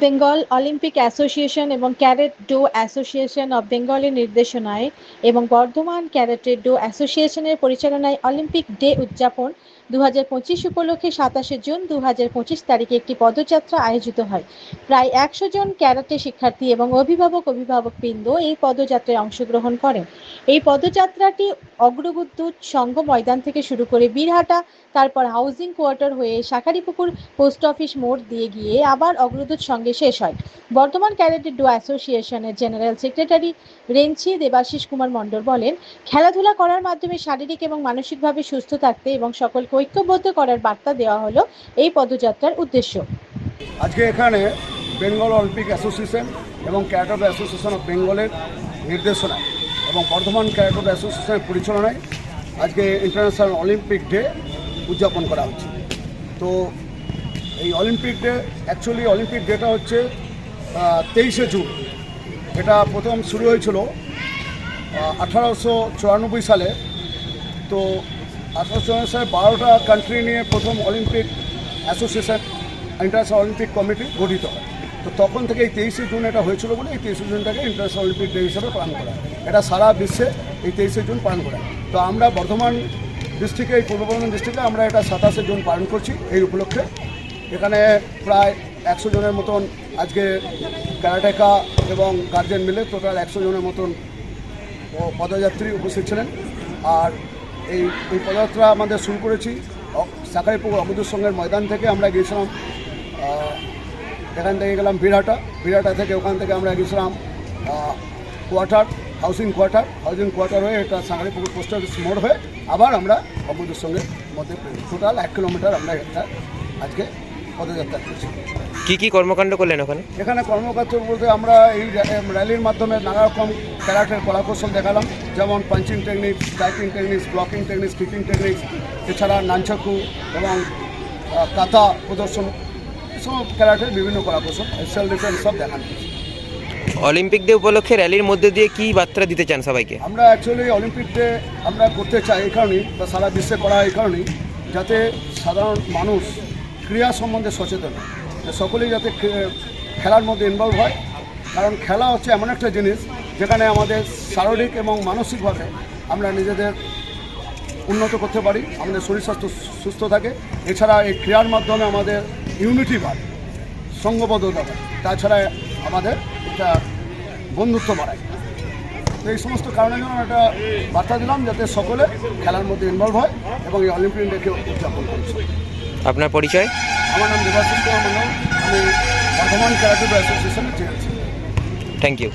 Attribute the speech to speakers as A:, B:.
A: Bengal Olympic association এবং cadet do association of বেঙ্গলের নির্দেশনায় এবং বর্ধমান ক্যাডেট ডো অ্যাসোসিয়েশনের পরিচালনায় অলিম্পিক ডে উদযাপন 2025 উপলক্ষে 27শে জুন 2025 তারিখে একটি পদযাত্রা আয়োজিত হয়। প্রায় 100 জন ক্যারাটে শিক্ষার্থী এবং অভিভাবকবৃন্দ এই পদযাত্রায় অংশগ্রহণ করেন। এই পদযাত্রাটি অগ্রবিদ্যুৎ সংঘ ময়দান থেকে শুরু করে বীরহাটা, তারপর হাউজিং কোয়ার্টার হয়ে শাঁখারীপুকুর পোস্ট অফিস মোড় দিয়ে গিয়ে আবার অগ্রদূত সঙ্গে শেষ হয়। বর্তমান ক্যাডেট ডো অ্যাসোসিয়েশনের জেনারেল সেক্রেটারি রেঞ্চি দেবাশিস কুমার মণ্ডল বলেন, খেলাধুলা করার মাধ্যমে শারীরিক এবং মানসিকভাবে সুস্থ থাকতে এবং সকলকে ঐক্যবদ্ধ করার বার্তা দেওয়া হলো এই পদযাত্রার উদ্দেশ্য।
B: আজকে এখানে বেঙ্গল অলিম্পিক অ্যাসোসিয়েশন এবং ক্যাডেট অ্যাসোসিয়েশন অফ বেঙ্গলের নির্দেশনায় এবং বর্ধমান ক্যাডেট অ্যাসোসিয়েশনের পরিচালনায় আজকে ইন্টারন্যাশনাল অলিম্পিক ডে উদযাপন করা হচ্ছে। তো এই Olympic day actually Olympic data হচ্ছে 23শে জুন। এটা প্রথম শুরু হয়েছিল 1894 সালে। তো 1894 সালে 12টা কান্ট্রি নিয়ে প্রথম Olympic association international Olympic committee গঠিত হয়। তো তখন থেকে এই 23শে জুন এটা হয়েছিল বলে এই 23শে জুনটাকে ইন্টারন্যাশনাল অলিম্পিক ডে হিসেবে পালন করা হয়। এটা সারা বিশ্বে এই 23শে জুন পালন করা হয়। তো আমরা বর্ধমান ডিস্ট্রিক্টে, এই পূর্ব বর্ধমান ডিস্ট্রিক্টে আমরা এটা 27শে জুন পালন করছি। এই উপলক্ষে এখানে প্রায় 100 জনের মতন আজকে ক্যারাটেকা এবং গার্জেন মিলে টোটাল 100 জনের মতন পদযাত্রী উপস্থিত ছিলেন। আর এই পদযাত্রা আমাদের শুরু করেছি শাঁখারীপুকুর অগ্রদূত সংঘের ময়দান থেকে। আমরা গিয়েছিলাম এখান থেকে গেলাম বীরহাটা থেকে, ওখান থেকে আমরা গিয়েছিলাম হাউজিং কোয়ার্টার হয়ে এটা শাঁখারীপুকুর পোস্ট অফিস মোড় হয়ে আবার আমরা অগ্রদূত সংঘের মধ্যে টোটাল 1 কিলোমিটার আমরা এটা আজকে পদযাত্রা করছি।
C: কী কর্মকাণ্ড করলেন ওখানে?
B: এখানে কর্মকাণ্ড বলতে আমরা এই র্যালির মাধ্যমে নানা রকম ক্যারাটের কলাকৌশল দেখালাম, যেমন punching techniques, striking techniques, blocking techniques, kicking techniques, এছাড়া নানচাকু এবং কাতা প্রদর্শন, এসব ক্যারাটের বিভিন্ন কলাকৌশল, সেলফ ডিফেন্স সব দেখানো।
C: অলিম্পিক ডে উপলক্ষে র্যালির মধ্যে দিয়ে কী বার্তা দিতে চান সবাইকে?
B: আমরা অ্যাকচুয়ালি অলিম্পিক ডে আমরা করতে চাই এই কারণেই, বা সারা বিশ্বে করা এই কারণেই, যাতে সাধারণ মানুষ ক্রীড়া সম্বন্ধে সচেতন হয়, সকলেই যাতে খেলার মধ্যে ইনভলভ হয়। কারণ খেলা হচ্ছে এমন একটা জিনিস যেখানে আমাদের শারীরিক এবং মানসিকভাবে আমরা নিজেদের উন্নত করতে পারি, আমাদের শরীর স্বাস্থ্য সুস্থ থাকে। এছাড়া এই ক্রীড়ার মাধ্যমে আমাদের ইউনিটি বাড়ে, সঙ্গবদ্ধতা বাড়ে, তাছাড়া আমাদের একটা বন্ধুত্ব বাড়ায়। তো এই সমস্ত কারণের জন্য একটা বার্তা দিলাম যাতে সকলে খেলার মধ্যে ইনভলভ হয় এবং এই অলিম্পিক ডেকে উদযাপন করছে।
C: আপনার পরিচয়?
B: আমার নাম দেবাশিস কুমার মণ্ডল, আমি বর্ধমান ক্যারাটে অ্যাসোসিয়েশনের চেয়ারম্যান।
C: Thank you.